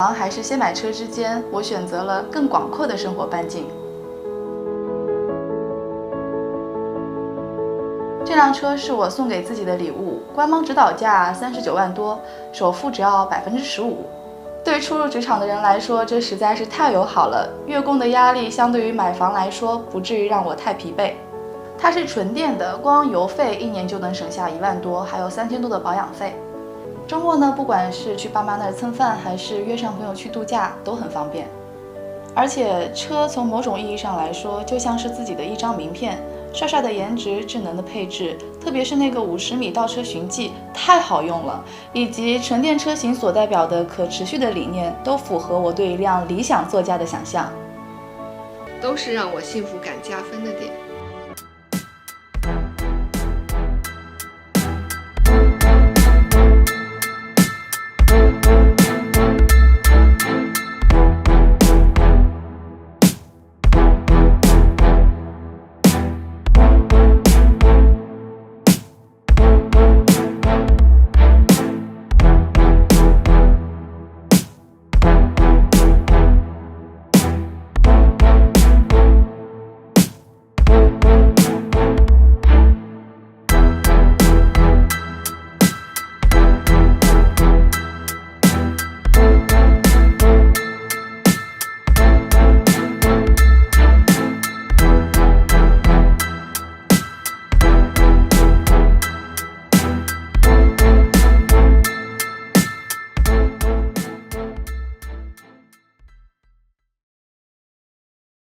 房还是先买车之间，我选择了更广阔的生活半径。这辆车是我送给自己的礼物，官方指导价39万多，首付只要15%。对初入职场的人来说，这实在是太友好了。月供的压力相对于买房来说，不至于让我太疲惫。它是纯电的，光油费1年就能省下1万多，还有3000多的保养费。周末呢，不管是去爸妈那儿蹭饭，还是约上朋友去度假，都很方便。而且车从某种意义上来说，就像是自己的一张名片，帅帅的颜值，智能的配置，特别是那个50米倒车循迹，太好用了，以及纯电车型所代表的可持续的理念，都符合我对一辆理想座驾的想象，都是让我幸福感加分的点。